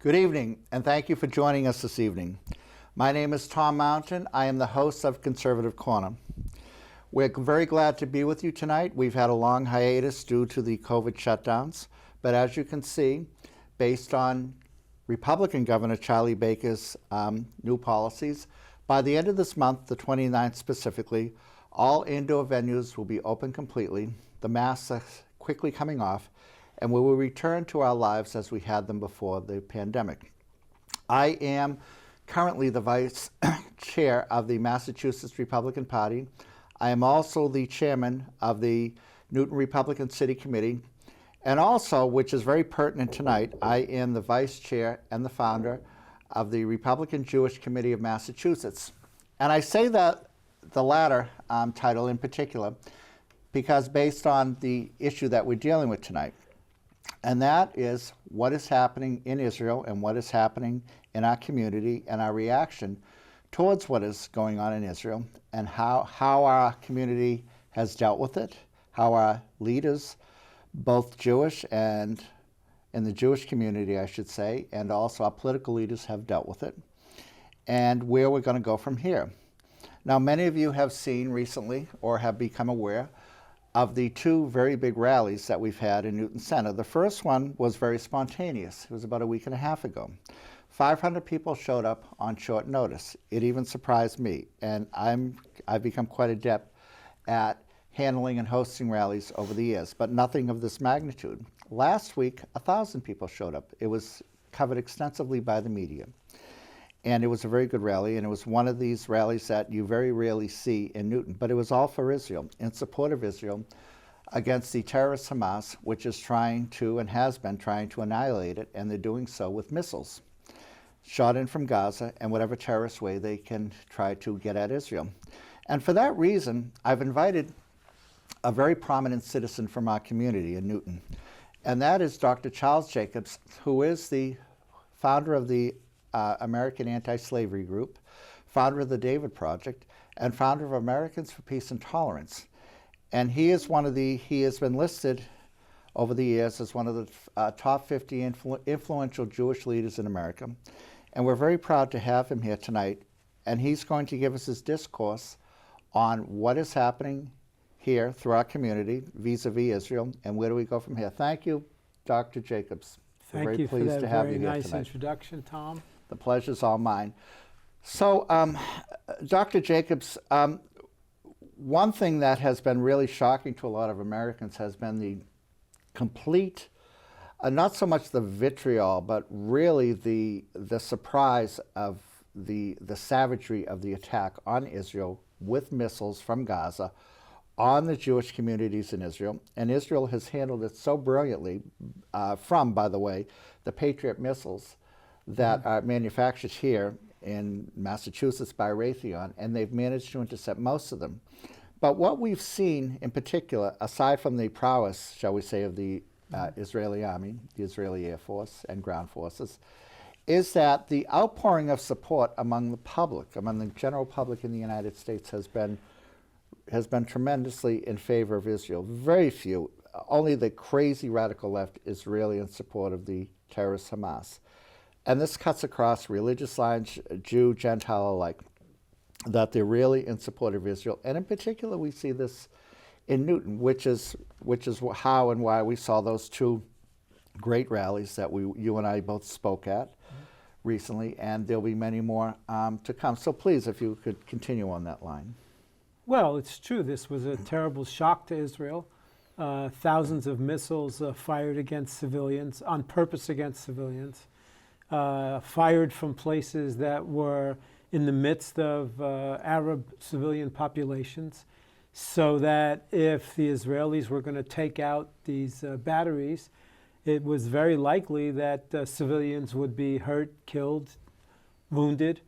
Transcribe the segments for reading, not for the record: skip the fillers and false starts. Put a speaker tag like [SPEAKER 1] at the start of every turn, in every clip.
[SPEAKER 1] Good evening, and thank you for joining us this evening. My name is Tom Mountain. I am the host of Conservative Corner. We're very glad to be with you tonight. We've had a long hiatus due to the COVID shutdowns, but as you can see, based on Republican Governor Charlie Baker's new policies, by the end of this month, the 29th specifically, all indoor venues will be open completely, the masks are quickly coming off, and we will return to our lives as we had them before the pandemic. I am currently the vice chair of the Massachusetts Republican Party. I am also the chairman of the Newton Republican City Committee, and also, which is very pertinent tonight, I am the vice chair and the founder of the Republican Jewish Committee of Massachusetts. And I say that the latter title in particular because based on the issue that we're dealing with tonight, and that is what is happening in Israel and what is happening in our community and our reaction towards what is going on in Israel and how our community has dealt with it, how our leaders, both Jewish and in the Jewish community, I should say, and also our political leaders have dealt with it, and where we're going to go from here. Now, many of you have seen recently or have become aware of the two very big rallies that we've had in Newton Center. The first one was very spontaneous. It was about a week and a half ago. 500 people showed up on short notice. It even surprised me, and I've become quite adept at handling and hosting rallies over the years, but nothing of this magnitude. Last week, 1,000 people showed up. It was covered extensively by the media. And it was a very good rally, and it was one of these rallies that you very rarely see in Newton, but it was all for Israel, in support of Israel, against the terrorist Hamas, which is trying to, and has been trying to annihilate it, and they're doing so with missiles shot in from Gaza and whatever terrorist way they can try to get at Israel. And for that reason, I've invited a very prominent citizen from our community in Newton, and that is Dr. Charles Jacobs, who is the founder of the American Anti-Slavery Group, founder of the David Project, and founder of Americans for Peace and Tolerance. And he has been listed over the years as one of the top 50 influential Jewish leaders in America. And we're very proud to have him here tonight. And he's going to give us his discourse on what is happening here through our community vis-a-vis Israel, and where do we go from here. Thank you, Dr. Jacobs.
[SPEAKER 2] Thank you for that very nice introduction, Tom.
[SPEAKER 1] The pleasure's all mine. So, Dr. Jacobs, one thing that has been really shocking to a lot of Americans has been the complete, not so much the vitriol, but really the surprise of the savagery of the attack on Israel with missiles from Gaza on the Jewish communities in Israel. And Israel has handled it so brilliantly from, by the way, the Patriot missiles that are manufactured here in Massachusetts by Raytheon, and they've managed to intercept most of them. But what we've seen in particular, aside from the prowess, shall we say, of the Israeli army, the Israeli Air Force and ground forces, is that the outpouring of support among the public, among the general public in the United States has been tremendously in favor of Israel. Very few, only the crazy radical left is really in support of the terrorist Hamas. And this cuts across religious lines, Jew, Gentile alike, that they're really in support of Israel. And in particular, we see this in Newton, which is how and why we saw those two great rallies that you and I both spoke at recently, and there'll be many more to come. So please, if you could continue on that line.
[SPEAKER 2] Well, it's true. This was a terrible shock to Israel. Thousands of missiles fired against civilians, on purpose against civilians, fired from places that were in the midst of Arab civilian populations, so that if the Israelis were going to take out these batteries, it was very likely that civilians would be hurt, killed, wounded,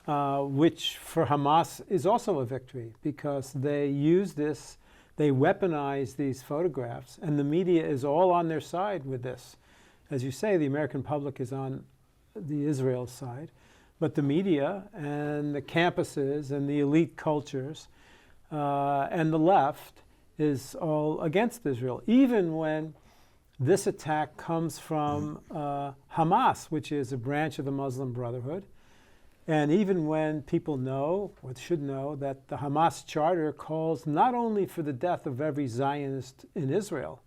[SPEAKER 2] which for Hamas is also a victory, because they use this, they weaponize these photographs, and the media is all on their side with this. As you say, the American public is on the Israel side, but the media and the campuses and the elite cultures and the left is all against Israel, even when this attack comes from Hamas, which is a branch of the Muslim Brotherhood. And even when people know, or should know, that the Hamas charter calls not only for the death of every Zionist in Israel,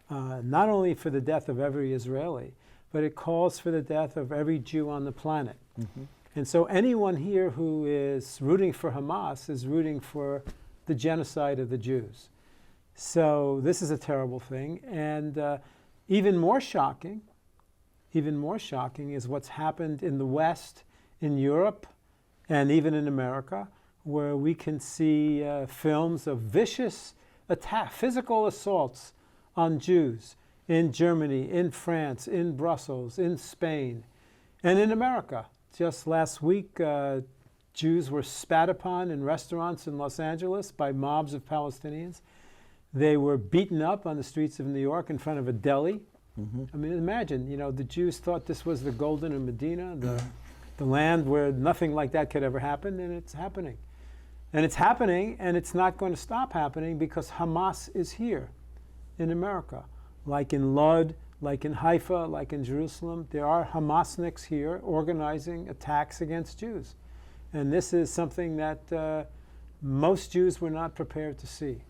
[SPEAKER 2] not only for the death of every Israeli, but it calls for the death of every Jew on the planet.
[SPEAKER 1] Mm-hmm.
[SPEAKER 2] And so anyone here who is rooting for Hamas is rooting for the genocide of the Jews. So this is a terrible thing. And even more shocking is what's happened in the West, in Europe, and even in America, where we can see films of vicious physical assaults on Jews in Germany, in France, in Brussels, in Spain, and in America. Just last week, Jews were spat upon in restaurants in Los Angeles by mobs of Palestinians. They were beaten up on the streets of New York in front of a deli.
[SPEAKER 1] Mm-hmm.
[SPEAKER 2] I mean, imagine, the Jews thought this was the golden Medina, the land where nothing like that could ever happen, and it's happening. And it's happening, and it's not going to stop happening because Hamas is here in America. Like in Lod, like in Haifa, like in Jerusalem, there are Hamasniks here organizing attacks against Jews. And this is something that most Jews were not prepared to see.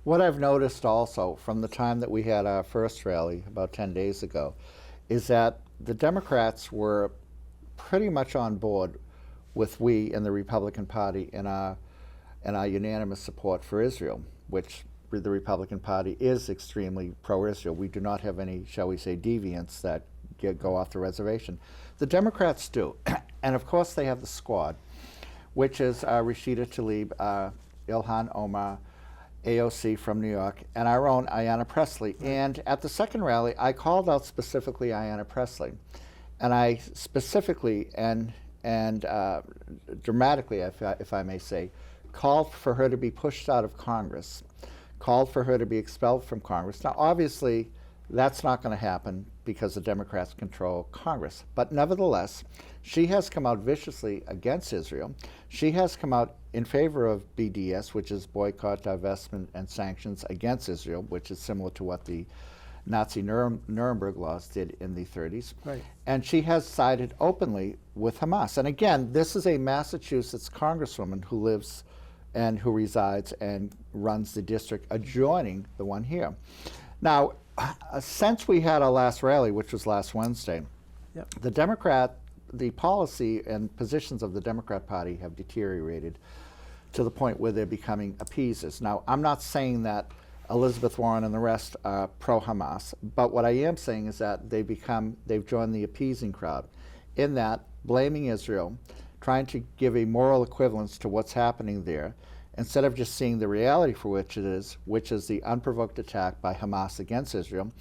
[SPEAKER 1] What I've noticed also from the time that we had our first rally about 10 days ago is that the Democrats were pretty much on board with we in the Republican Party in our unanimous support for Israel, which the Republican Party is extremely pro-Israel. We do not have any, shall we say, deviants that go off the reservation. The Democrats do. And of course they have the squad, which is Rashida Tlaib, Ilhan Omar, AOC from New York, and our own Ayanna Pressley. And at the second rally, I called out specifically Ayanna Pressley. And I specifically and dramatically, if I may say, called for her to be pushed out of Congress, called for her to be expelled from Congress. Now, obviously, that's not going to happen because the Democrats control Congress. But nevertheless, she has come out viciously against Israel. She has come out in favor of BDS, which is boycott, divestment, and sanctions against Israel, which is similar to what the Nazi Nuremberg laws did in the 30s.
[SPEAKER 2] Right.
[SPEAKER 1] And she has sided openly with Hamas. And again, this is a Massachusetts congresswoman who lives and who resides and runs the district adjoining the one here. Now, since we had our last rally, which was last Wednesday,
[SPEAKER 2] Yep.
[SPEAKER 1] the policy and positions of the Democrat Party have deteriorated to the point where they're becoming appeasers. Now, I'm not saying that Elizabeth Warren and the rest are pro-Hamas, but what I am saying is that they've joined the appeasing crowd in that blaming Israel, trying to give a moral equivalence to what's happening there, instead of just seeing the reality for which it is, which is the unprovoked attack by Hamas against Israel.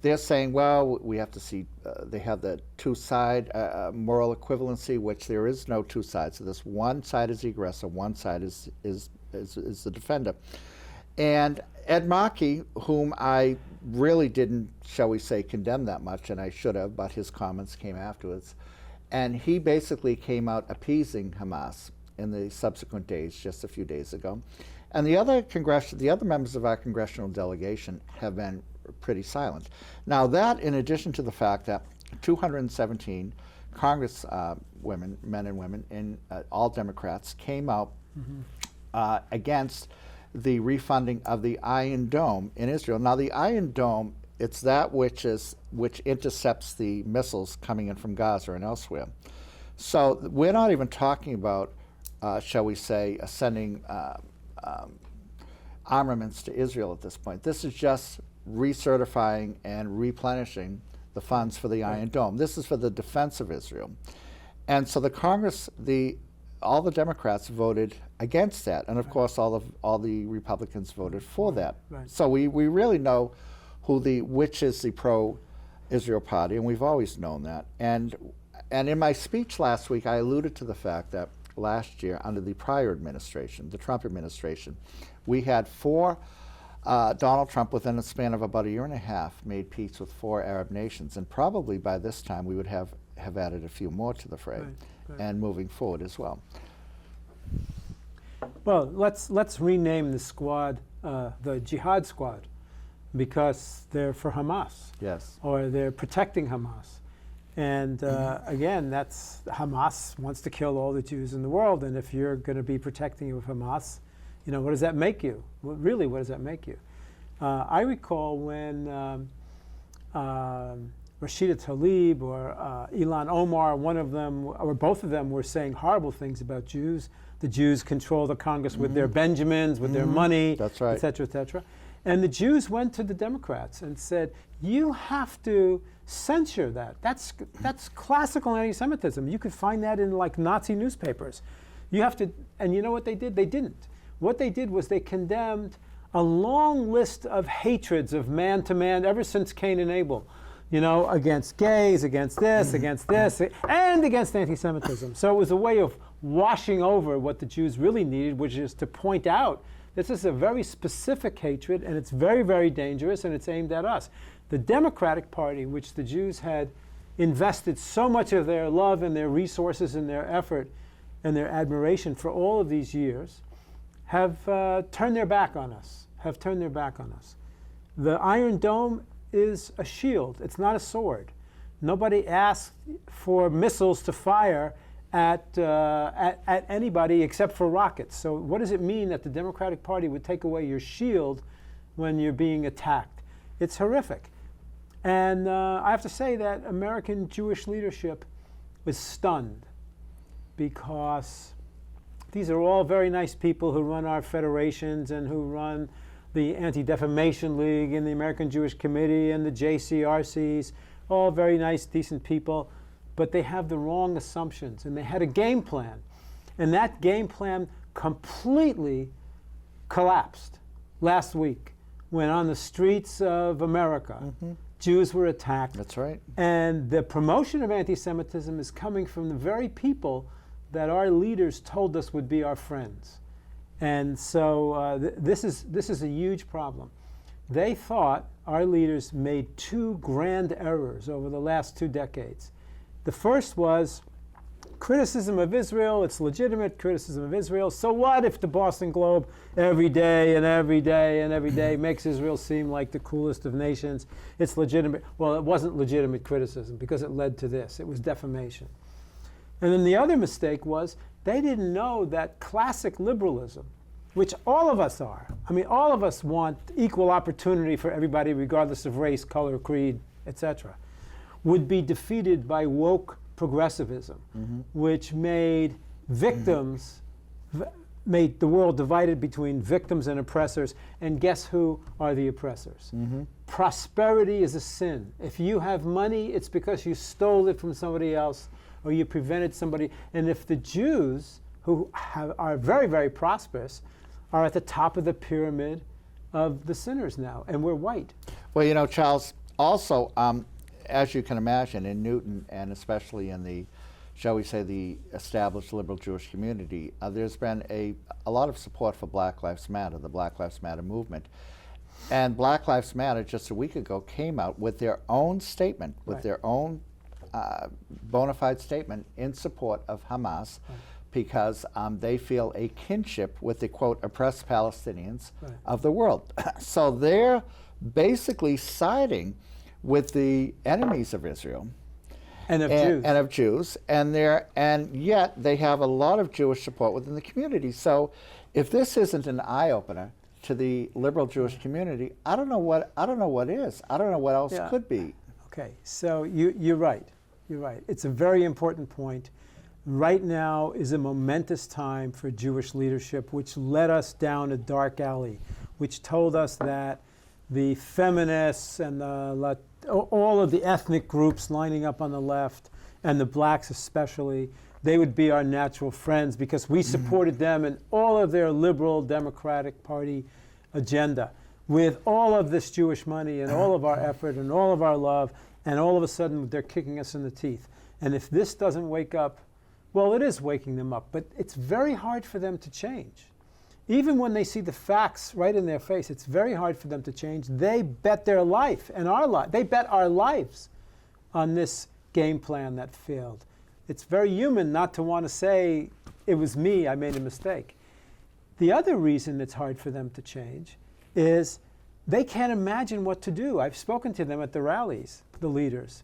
[SPEAKER 1] They're saying, well, we have to see, they have the two-side moral equivalency, which there is no two sides. So this one side is the aggressor, one side is the defender. And Ed Markey, whom I really didn't, shall we say, condemn that much, and I should have, but his comments came afterwards, and he basically came out appeasing Hamas in the subsequent days, just a few days ago. And the other members of our congressional delegation have been pretty silent. Now that, in addition to the fact that 217 Congress women, men and women, all Democrats, came out against the refunding of the Iron Dome in Israel. Now the Iron Dome, it's that which intercepts the missiles coming in from Gaza and elsewhere. So we're not even talking about, shall we say, sending armaments to Israel at this point. This is just recertifying and replenishing the funds for the Iron Dome. This is for the defense of Israel. And so the Congress, all the Democrats voted against that, and of course all the Republicans voted for that.
[SPEAKER 2] Right.
[SPEAKER 1] So we really know which is the pro-Israel party, and we've always known that. And in my speech last week, I alluded to the fact that last year, under the prior administration, the Trump administration, we had Donald Trump, within a span of about a year and a half, made peace with 4 Arab nations, and probably by this time we would have added a few more to the fray,
[SPEAKER 2] Right.
[SPEAKER 1] and moving forward as well.
[SPEAKER 2] Well, let's rename the squad the jihad squad, because they're for Hamas,
[SPEAKER 1] Yes.
[SPEAKER 2] or they're protecting Hamas. And again, that's Hamas wants to kill all the Jews in the world, and if you're going to be protecting of Hamas, what does that make you? Really, what does that make you? I recall when Rashida Tlaib or Ilhan Omar, one of them or both of them, were saying horrible things about Jews. The Jews control the Congress with their Benjamins, with their money,
[SPEAKER 1] That's right.
[SPEAKER 2] et cetera, et cetera. And the Jews went to the Democrats and said, you have to censure that. That's classical anti-Semitism. You could find that in like Nazi newspapers. You have to, and you know what they did? They didn't. What they did was they condemned a long list of hatreds of man to man ever since Cain and Abel, against gays, against this, and against anti-Semitism. So it was a way of washing over what the Jews really needed, which is to point out this is a very specific hatred, and it's very, very dangerous, and it's aimed at us. The Democratic Party, which the Jews had invested so much of their love and their resources and their effort and their admiration for all of these years, have turned their back on us, The Iron Dome is a shield. It's not a sword. Nobody asked for missiles to fire at anybody except for rockets. So what does it mean that the Democratic Party would take away your shield when you're being attacked? It's horrific. And I have to say that American Jewish leadership was stunned, because these are all very nice people who run our federations and who run the Anti-Defamation League and the American Jewish Committee and the JCRCs, all very nice, decent people, but they have the wrong assumptions, and they had a game plan. And that game plan completely collapsed last week when on the streets of America, Jews were attacked.
[SPEAKER 1] That's right.
[SPEAKER 2] And the promotion of anti-Semitism is coming from the very people that our leaders told us would be our friends. And so this is a huge problem. They thought, our leaders made two grand errors over the last 2 decades. The first was criticism of Israel. It's legitimate criticism of Israel. So what if the Boston Globe every day and every day and every day makes Israel seem like the coolest of nations? It's legitimate. Well, it wasn't legitimate criticism because it led to this. It was defamation. And then the other mistake was they didn't know that classic liberalism, which all of us are, all of us want equal opportunity for everybody regardless of race, color, creed, etc., would be defeated by woke progressivism, which made victims, made the world divided between victims and oppressors, and guess who are the oppressors? Prosperity is a sin. If you have money, it's because you stole it from somebody else or you prevented somebody. And if the Jews, who are very, very prosperous, are at the top of the pyramid of the sinners now, and we're white.
[SPEAKER 1] Well, Charles, also, as you can imagine, in Newton, and especially in the, shall we say, the established liberal Jewish community, there's been a lot of support for Black Lives Matter, the Black Lives Matter movement. And Black Lives Matter, just a week ago, came out with their own statement, with their own bona fide statement in support of Hamas, because they feel a kinship with the, quote, oppressed Palestinians of the world. So they're basically siding with the enemies of Israel
[SPEAKER 2] and of Jews,
[SPEAKER 1] and yet they have a lot of Jewish support within the community. So if this isn't an eye-opener to the liberal Jewish community, I don't know what is. I don't know what else could be.
[SPEAKER 2] Okay, so you're right. You're right. It's a very important point. Right now is a momentous time for Jewish leadership, which led us down a dark alley, which told us that the feminists and all of the ethnic groups lining up on the left, and the blacks especially, they would be our natural friends because we supported them in all of their liberal Democratic Party agenda with all of this Jewish money and all of our effort and all of our love, and all of a sudden they're kicking us in the teeth. And if this doesn't wake up, well, it is waking them up, but it's very hard for them to change. Even when they see the facts right in their face, it's very hard for them to change. They bet their life and they bet our lives on this game plan that failed. It's very human not to want to say, it was me, I made a mistake. The other reason it's hard for them to change is they can't imagine what to do. I've spoken to them at the rallies, the leaders.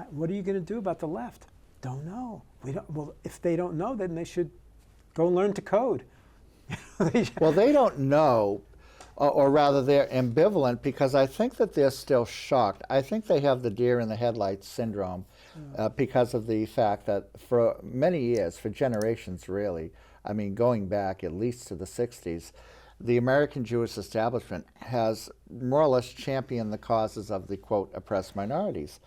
[SPEAKER 2] What are you going to do about the left? Don't know. Well, if they don't know, then they should go learn to code.
[SPEAKER 1] Well, they don't know, or rather they're ambivalent, because I think that they're still shocked. I think they have the deer in the headlights syndrome because of the fact that for many years, for generations really, I mean going back at least to the 60s, the American Jewish establishment has more or less championed the causes of the, quote, oppressed minorities.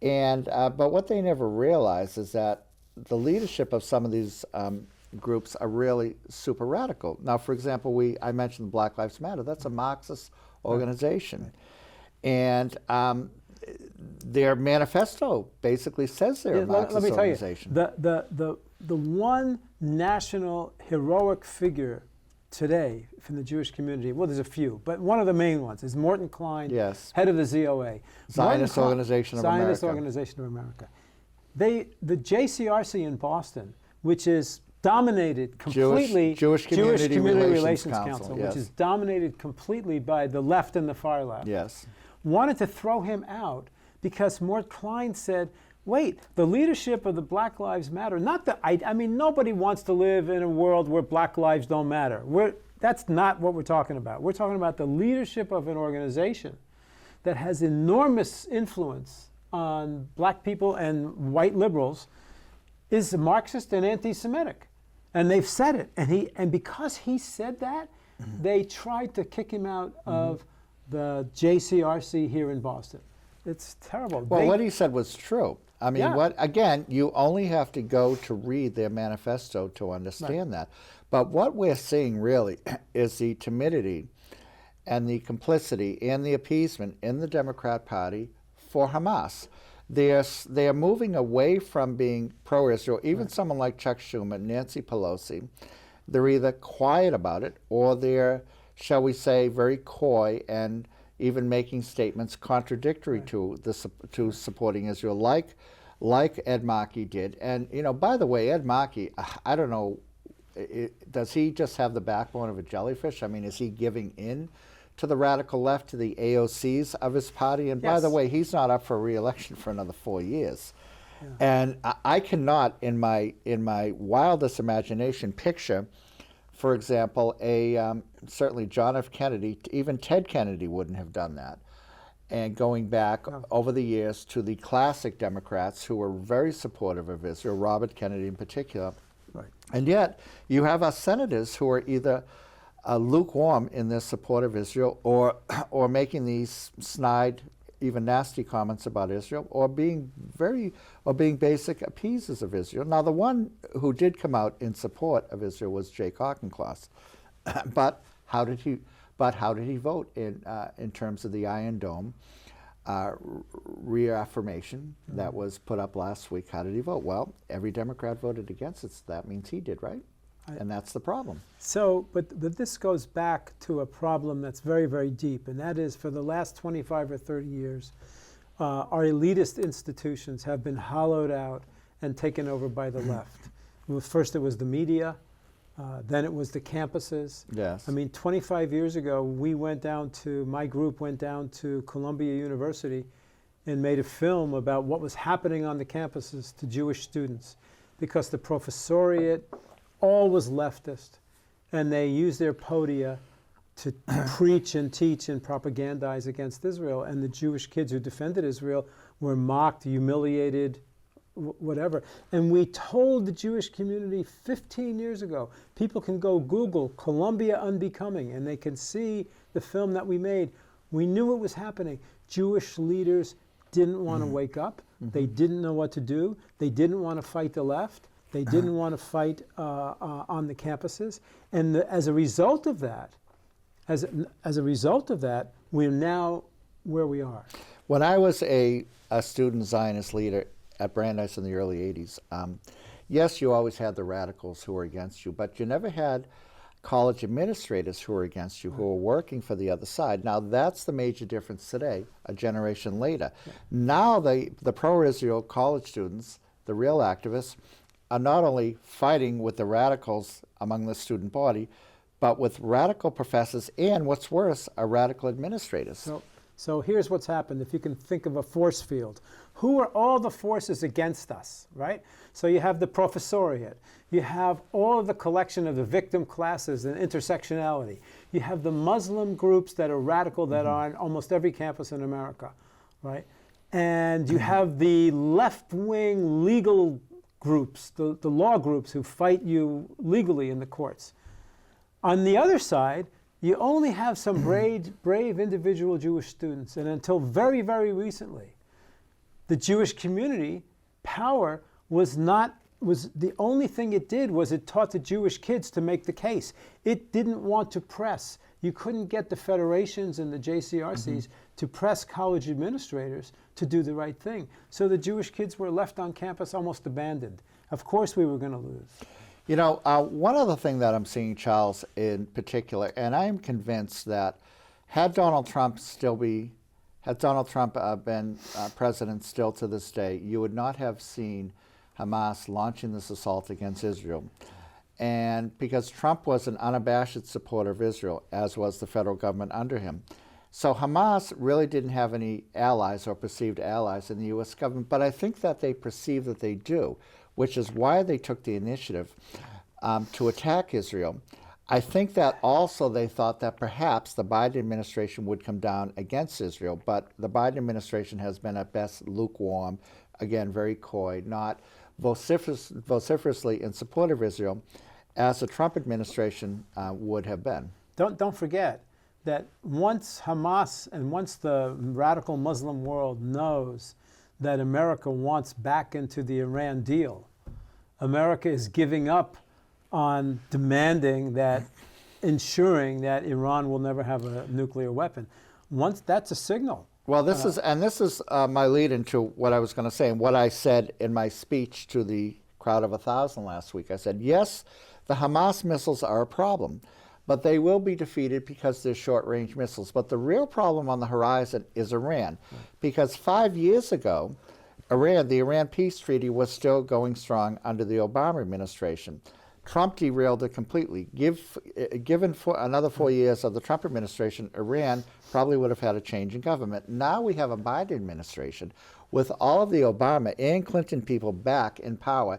[SPEAKER 1] And but what they never realize is that the leadership of some of these groups are really super radical. Now, for example, I mentioned Black Lives Matter. That's a Marxist organization. And their manifesto basically says they're a Marxist organization.
[SPEAKER 2] Let me tell you, the one national heroic figure today from the Jewish community, well, there's a few, but one of the main ones is Morton Klein,
[SPEAKER 1] yes,
[SPEAKER 2] head of the ZOA.
[SPEAKER 1] Zionist Organization of America.
[SPEAKER 2] Zionist Organization of America. The JCRC in Boston, which is dominated completely,
[SPEAKER 1] Jewish Community
[SPEAKER 2] Relations Council,
[SPEAKER 1] yes,
[SPEAKER 2] which is dominated completely by the left and the far left,
[SPEAKER 1] yes,
[SPEAKER 2] wanted to throw him out because Mort Klein said, wait, the leadership of the Black Lives Matter, I mean, nobody wants to live in a world where black lives don't matter. That's not what we're talking about. We're talking about the leadership of an organization that has enormous influence on black people and white liberals is Marxist and anti-Semitic. And they've said it. And because he said that, they tried to kick him out of the JCRC here in Boston. It's terrible.
[SPEAKER 1] Well, what he said was true. I mean, again, you only have to go to read their manifesto to understand that. But what we're seeing really is the timidity and the complicity and the appeasement in the Democrat Party for Hamas. They are moving away from being pro-Israel. Even someone like Chuck Schumer, Nancy Pelosi, they're either quiet about it or they're, shall we say, very coy and even making statements contradictory to supporting Israel, like Ed Markey did. And by the way, Ed Markey, I don't know, does he just have the backbone of a jellyfish? I mean, is he giving in to the radical left, to the AOCs of his party? And by the way, he's not up for re-election for another 4 years. Yeah. And I cannot, in my wildest imagination, picture, for example, certainly John F. Kennedy, even Ted Kennedy wouldn't have done that. And going back over the years to the classic Democrats who were very supportive of Israel, Robert Kennedy in particular. Right. And yet, you have our senators who are either lukewarm in their support of Israel or making these snide, even nasty comments about Israel, or being basic appeasers of Israel. Now, the one who did come out in support of Israel was Jake Auchincloss. But how did he vote in terms of the Iron Dome reaffirmation that was put up last week? How did he vote? Well, every Democrat voted against it, so that means he did, right? And that's the problem.
[SPEAKER 2] So, but this goes back to a problem that's very, very deep, and that is for the last 25 or 30 years, our elitist institutions have been hollowed out and taken over by the left. First it was the media, then it was the campuses.
[SPEAKER 1] Yes.
[SPEAKER 2] I mean, 25 years ago, my group went down to Columbia University and made a film about what was happening on the campuses to Jewish students, because the professoriate all was leftist, and they used their podia to preach and teach and propagandize against Israel, and the Jewish kids who defended Israel were mocked, humiliated, whatever. And we told the Jewish community 15 years ago, people can go Google Columbia Unbecoming, and they can see the film that we made. We knew it was happening. Jewish leaders didn't want to wake up. They didn't know what to do. They didn't want to fight the left. They didn't want to fight on the campuses, and as a result of that, we're now where we are.
[SPEAKER 1] When I was a student Zionist leader at Brandeis in the early 80s, yes, you always had the radicals who were against you, but you never had college administrators who were against you, who were working for the other side. Now, that's the major difference today, a generation later. Yeah. Now, the pro-Israel college students, the real activists, are not only fighting with the radicals among the student body, but with radical professors and, what's worse, are radical administrators.
[SPEAKER 2] So here's what's happened. If you can think of a force field, who are all the forces against us, right? So you have the professoriate. You have all of the collection of the victim classes and intersectionality. You have the Muslim groups that are radical that are on almost every campus in America, right? And you have the left-wing legal groups, the law groups who fight you legally in the courts. On the other side, you only have some brave individual Jewish students. And until very, very recently, the Jewish community power was the only thing it did was it taught the Jewish kids to make the case. It didn't want to press. You couldn't get the federations and the JCRCs to press college administrators to do the right thing. So the Jewish kids were left on campus almost abandoned. Of course we were going to lose.
[SPEAKER 1] You know, one other thing that I'm seeing, Charles, in particular, and I am convinced that had Donald Trump been president still to this day, you would not have seen Hamas launching this assault against Israel. And because Trump was an unabashed supporter of Israel, as was the federal government under him. So Hamas really didn't have any allies or perceived allies in the U.S. government, but I think that they perceive that they do, which is why they took the initiative to attack Israel. I think that also they thought that perhaps the Biden administration would come down against Israel, but the Biden administration has been at best lukewarm, again, very coy, not vociferously in support of Israel, as the Trump administration would have been.
[SPEAKER 2] Don't forget that once Hamas and once the radical Muslim world knows that America wants back into the Iran deal, America is giving up on demanding that, ensuring that Iran will never have a nuclear weapon. Once that's a signal.
[SPEAKER 1] Well, this is my lead into what I was going to say and what I said in my speech to the crowd of 1,000 last week. I said, yes, the Hamas missiles are a problem, but they will be defeated because they're short-range missiles. But the real problem on the horizon is Iran, because 5 years ago, the Iran peace treaty was still going strong under the Obama administration. Trump derailed it completely. Given for another 4 years of the Trump administration, Iran probably would have had a change in government. Now we have a Biden administration with all of the Obama and Clinton people back in power,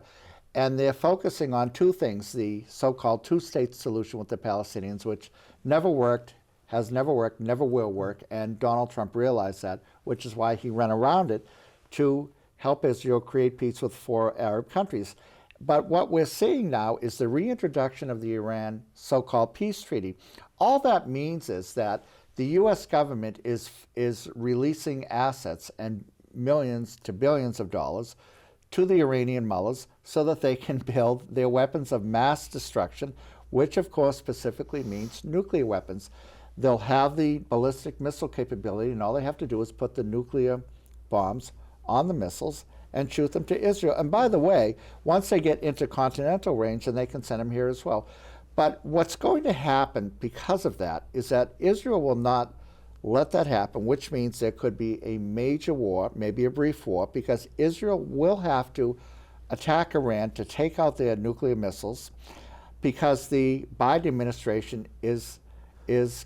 [SPEAKER 1] and they're focusing on two things: the so-called two-state solution with the Palestinians, which never worked, has never worked, never will work, and Donald Trump realized that, which is why he ran around it to help Israel create peace with 4 Arab countries. But what we're seeing now is the reintroduction of the Iran so-called peace treaty. All that means is that the U.S. government is releasing assets and millions to billions of dollars to the Iranian mullahs so that they can build their weapons of mass destruction, which of course specifically means nuclear weapons. They'll have the ballistic missile capability, and all they have to do is put the nuclear bombs on the missiles and shoot them to Israel. And by the way, once they get intercontinental range, then they can send them here as well. But what's going to happen because of that is that Israel will not let that happen, which means there could be a major war, maybe a brief war, because Israel will have to attack Iran to take out their nuclear missiles, because the Biden administration is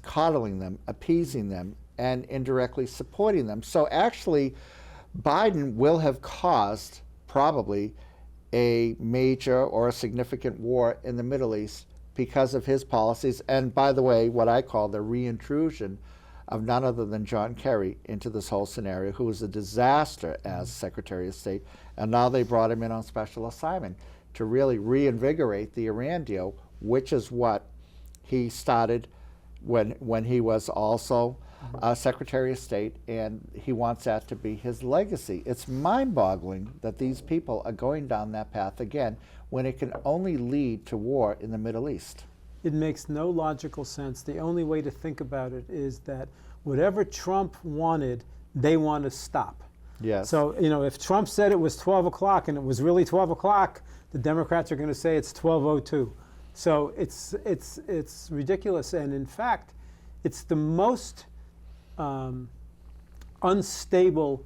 [SPEAKER 1] coddling them, appeasing them, and indirectly supporting them. So actually, Biden will have caused probably a major or a significant war in the Middle East because of his policies. And by the way, what I call the reintrusion of none other than John Kerry into this whole scenario, who was a disaster as Secretary of State. And now they brought him in on special assignment to really reinvigorate the Iran deal, which is what he started when he was also Secretary of State, and he wants that to be his legacy. It's mind-boggling that these people are going down that path again when it can only lead to war in the Middle East.
[SPEAKER 2] It makes no logical sense. The only way to think about it is that whatever Trump wanted, they want to stop.
[SPEAKER 1] Yes.
[SPEAKER 2] So, if Trump said it was 12 o'clock and it was really 12 o'clock, the Democrats are going to say it's 12:02. So it's ridiculous. And in fact, it's the most unstable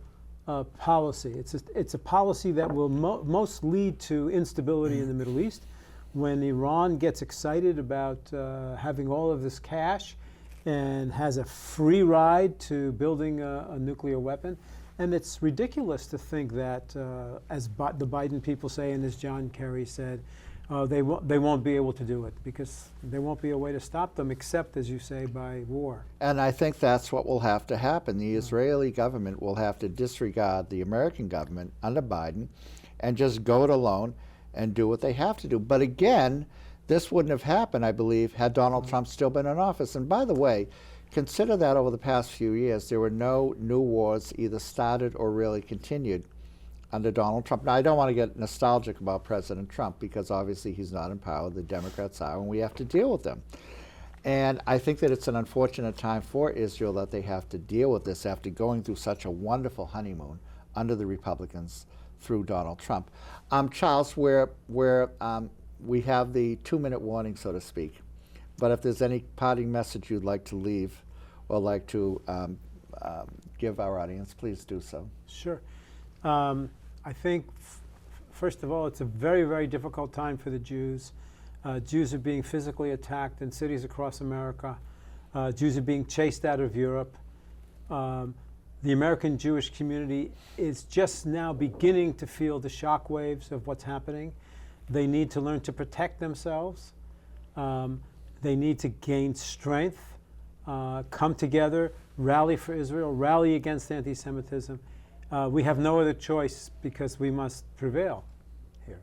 [SPEAKER 2] policy. It's a policy that will most lead to instability in the Middle East, when Iran gets excited about having all of this cash and has a free ride to building a nuclear weapon. And it's ridiculous to think that, as the Biden people say and as John Kerry said, they won't be able to do it because there won't be a way to stop them except, as you say, by war.
[SPEAKER 1] And I think that's what will have to happen. The Israeli government will have to disregard the American government under Biden and just go it alone and do what they have to do. But again, this wouldn't have happened, I believe, had Donald Trump still been in office. And by the way, consider that over the past few years, there were no new wars either started or really continued under Donald Trump. Now, I don't want to get nostalgic about President Trump because obviously he's not in power. The Democrats are, and we have to deal with them. And I think that it's an unfortunate time for Israel that they have to deal with this after going through such a wonderful honeymoon under the Republicans through Donald Trump. Charles, we have the 2-minute warning, so to speak. But if there's any parting message you'd like to leave or like to give our audience, please do so.
[SPEAKER 2] Sure. I think, first of all, it's a very, very difficult time for the Jews. Jews are being physically attacked in cities across America. Jews are being chased out of Europe. The American Jewish community is just now beginning to feel the shock waves of what's happening. They need to learn to protect themselves. They need to gain strength, come together, rally for Israel, rally against anti-Semitism. We have no other choice because we must prevail here,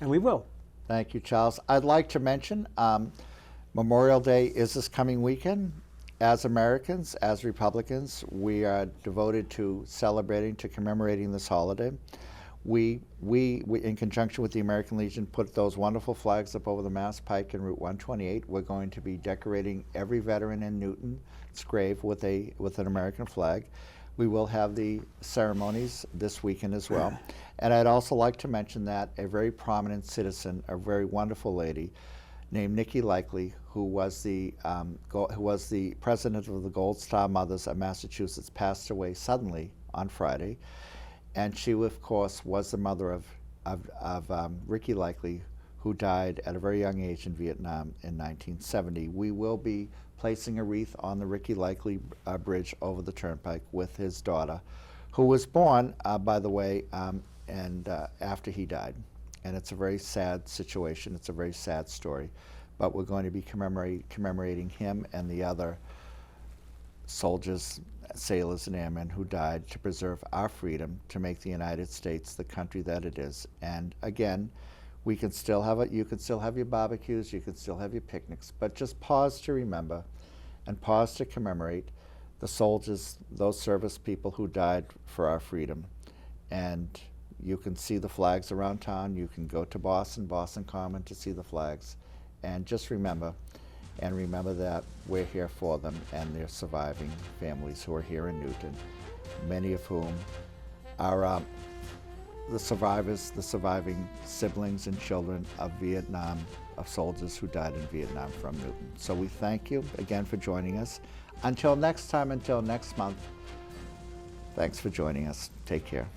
[SPEAKER 2] and we will.
[SPEAKER 1] Thank you, Charles. I'd like to mention Memorial Day is this coming weekend. As Americans, as Republicans, we are devoted to celebrating, to commemorating this holiday. We, in conjunction with the American Legion, put those wonderful flags up over the Mass Pike and Route 128. We're going to be decorating every veteran in Newton's grave with an American flag. We will have the ceremonies this weekend as well. And I'd also like to mention that a very prominent citizen, a very wonderful lady named Nikki Likely, who was the president of the Gold Star Mothers of Massachusetts, passed away suddenly on Friday. And she, of course, was the mother of Ricky Likely, who died at a very young age in Vietnam in 1970. We will be placing a wreath on the Ricky Likely Bridge over the Turnpike with his daughter, who was born, by the way, after he died. And it's a very sad situation. It's a very sad story. But we're going to be commemorating him and the other soldiers, sailors, and airmen who died to preserve our freedom, to make the United States the country that it is. And again, we can still have you can still have your barbecues, you can still have your picnics, but just pause to remember and pause to commemorate the soldiers, those service people who died for our freedom. And you can see the flags around town. You can go to Boston Common to see the flags. And just remember that we're here for them and their surviving families who are here in Newton, many of whom are the surviving siblings and children of Vietnam, of soldiers who died in Vietnam from Newton. So we thank you again for joining us. Until next time, until next month, thanks for joining us. Take care.